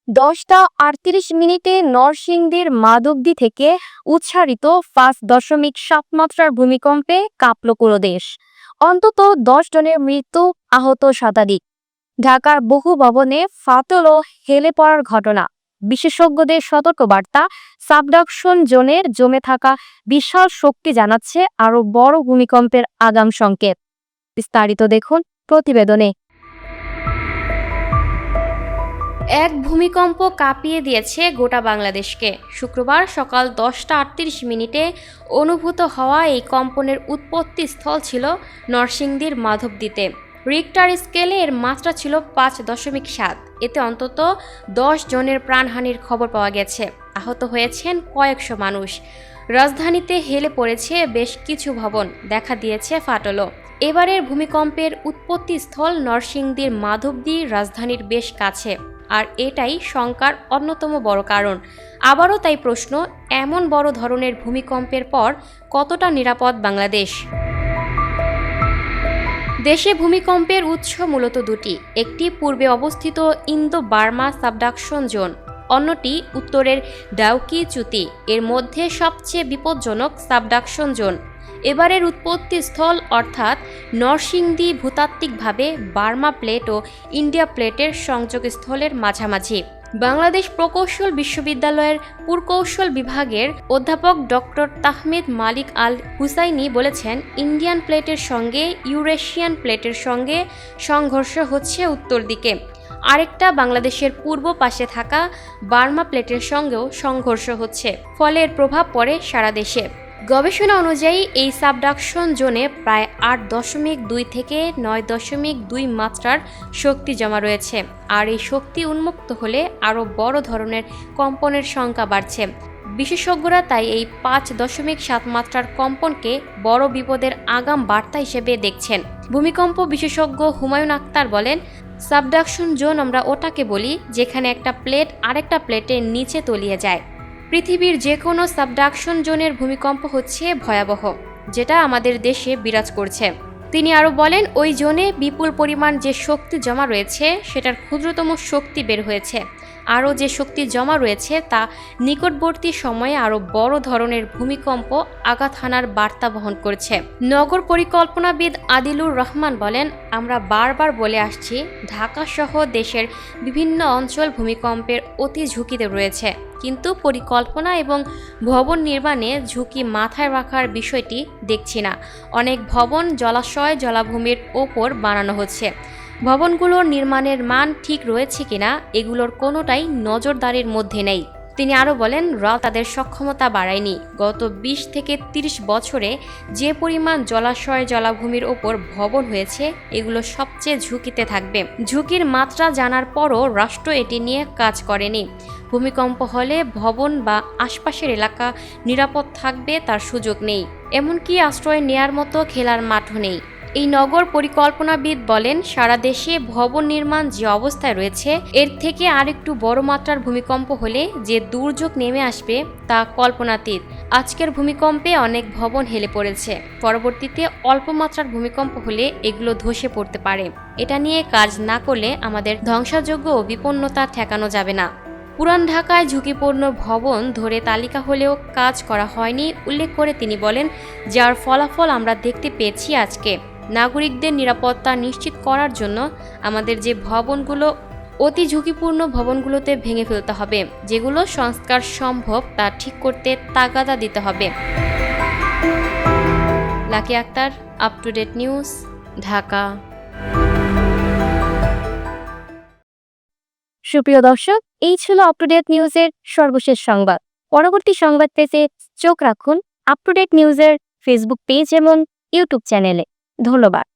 10টা 38 মিনিটে নরসিংদীর মাধবদী থেকে উচ্চারিত 5.7 মাত্রার ভূমিকম্পে কাঁপল পুরো দেশ। অন্তত 10 জনের মৃত্যু, আহত শতাধিক। ঢাকার বহু ভবনে ফাটল ও হেলে পড়ার ঘটনা। বিশেষজ্ঞদের সতর্কবার্তা, সাবডাকশন জোনে জমে থাকা বিশাল শক্তি জানাচ্ছে আরো বড় ভূমিকম্পের আগাম সংকেত। বিস্তারিত দেখুন প্রতিবেদনে। এক ভূমিকম্প কাঁপিয়ে দিয়েছে গোটা বাংলাদেশকে। শুক্রবার সকাল 10টা 38 মিনিটে অনুভূত হওয়া এই কম্পনের উৎপত্তি স্থল ছিল নরসিংদীর মাধবদীতে। রিক্টার স্কেলে এর মাত্রা ছিল 5.7। এতে অন্তত 10 জনের প্রাণহানির খবর পাওয়া গেছে। আহত হয়েছেন কয়েকশো মানুষ। রাজধানীতে হেলে পড়েছে বেশ কিছু ভবন, দেখা দিয়েছে ফাটলও। এবারের ভূমিকম্পের উৎপত্তিস্থল নরসিংদীর মাধবদী রাজধানীর বেশ কাছে, আর এটাই শঙ্কার অন্যতম বড় কারণ। আবারও তাই প্রশ্ন, এমন বড় ধরনের ভূমিকম্পের পর কতটা নিরাপদ বাংলাদেশ? দেশে ভূমিকম্পের উৎস মূলত দুটি। একটি পূর্বে অবস্থিত ইন্দো বার্মা সাবডাকশন জোন, অন্যটি উত্তরের ডাউকি চ্যুতি। এর মধ্যে সবচেয়ে বিপজ্জনক সাবডাকশন জোন। এবারের উৎপত্তিস্থল অর্থাৎ নরসিংদী ভূতাত্ত্বিকভাবে বার্মা প্লেট ও ইন্ডিয়া প্লেটের সংযোগস্থলের মাঝামাঝি। বাংলাদেশ প্রকৌশল বিশ্ববিদ্যালয়ের পুরকৌশল বিভাগের অধ্যাপক ডক্টর তাহমিদ মালিক আল হুসাইনি বলেছেন, ইন্ডিয়ান প্লেটের সঙ্গে ইউরেশিয়ান প্লেটের সঙ্গে সংঘর্ষ হচ্ছে উত্তর দিকে। আরেকটা বাংলাদেশের পূর্ব পাশে থাকা বার্মা প্লেটের সঙ্গেও সংঘর্ষ হচ্ছে, ফলে এর প্রভাব পড়ে সারা দেশে। গবেষণা অনুযায়ী এই সাবডাকশন জোনে প্রায় 8.2 থেকে 9.2 মাত্রার শক্তি জমা রয়েছে, আর এই শক্তি উন্মুক্ত হলে আরও বড় ধরনের কম্পনের সংখ্যা বাড়ছে। বিশেষজ্ঞরা তাই এই 5.7 মাত্রার কম্পনকে বড় বিপদের আগাম বার্তা হিসেবে দেখছেন। ভূমিকম্প বিশেষজ্ঞ হুমায়ুন আক্তার বলেন, সাবডাকশন জোন আমরা ওটাকে বলি যেখানে একটা প্লেট আরেকটা প্লেটের নিচে তলিয়ে যায়। পৃথিবীর যে কোনো সাবডাকশন জোনের ভূমিকম্প হচ্ছে ভয়াবহ, যেটা আমাদের দেশে বিরাজ করছে। তিনি আরও বলেন, ওই জোনে বিপুল পরিমাণ যে শক্তি জমা রয়েছে সেটার ক্ষুদ্রতম শক্তি বের হয়েছে। আরও যে শক্তি জমা রয়েছে তা নিকটবর্তী সময়ে আরও বড় ধরনের ভূমিকম্প আঘাত হানার বার্তা বহন করছে। নগর পরিকল্পনাবিদ আদিলুর রহমান বলেন, আমরা বারবার বলে আসছি, ঢাকা সহ দেশের বিভিন্ন অঞ্চল ভূমিকম্পের অতি ঝুঁকিতে রয়েছে, কিন্তু পরিকল্পনা এবং ভবন নির্মাণে ঝুঁকি মাথায় রাখার বিষয়টি দেখছি না। অনেক ভবন জলাশয় জলাভূমির ওপর বানানো হচ্ছে। ভবনগুলোর নির্মাণের মান ঠিক রয়েছে কিনা এগুলোর কোনোটাই নজরদারির মধ্যে নেই। তিনি আরও বলেন, তাদের সক্ষমতা বাড়ায়নি। গত 20 থেকে 30 বছরে যে পরিমাণ জলাশয় জলাভূমির ওপর ভবন হয়েছে, এগুলো সবচেয়ে ঝুঁকিতে থাকবে। ঝুঁকির মাত্রা জানার পরও রাষ্ট্র এটি নিয়ে কাজ করেনি। ভূমিকম্প হলে ভবন বা আশপাশের এলাকা নিরাপদ থাকবে তার সুযোগ নেই। এমনকি আশ্রয় নেয়ার মতো খেলার মাঠও নেই। এই নগর পরিকল্পনাবিদ বলেন, সারা দেশে ভবন নির্মাণ যে অবস্থায় রয়েছে, এর থেকে আরেকটু বড় মাত্রার ভূমিকম্প হলে যে দুর্যোগ নেমে আসবে তা কল্পনাতীত। আজকের ভূমিকম্পে অনেক ভবন হেলে পড়েছে, পরবর্তীতে অল্প মাত্রার ভূমিকম্প হলে এগুলো ধসে পড়তে পারে। এটা নিয়ে কাজ না করলে আমাদের ধ্বংসযোগ্য ও বিপন্নতা ঠেকানো যাবে না। পুরান ঢাকায় ঝুঁকিপূর্ণ ভবন ধরে তালিকা হলেও কাজ করা হয়নি উল্লেখ করে তিনি বলেন, যার ফলাফল আমরা দেখতে পেয়েছি আজকে। নাগরিকদের নিরাপত্তা নিশ্চিত করার জন্য আমাদের যে ভবনগুলো অতি ঝুঁকিপূর্ণ ভবনগুলোতে ভেঙে ফেলতে হবে, যেগুলো সংস্কার সম্ভব তা ঠিক করতে তাগাদা দিতে হবে। Lucky Akhter, up to date news, Dhaka. সুপ্রিয় দর্শক, এই ছিল আপ টু ডেট নিউজের সর্বশেষ সংবাদ। পরবর্তী সংবাদ পেতে চোখ রাখুন আপ টু ডেট নিউজের ফেসবুক পেজ এবং ইউটিউব চ্যানেলে। ধন্যবাদ।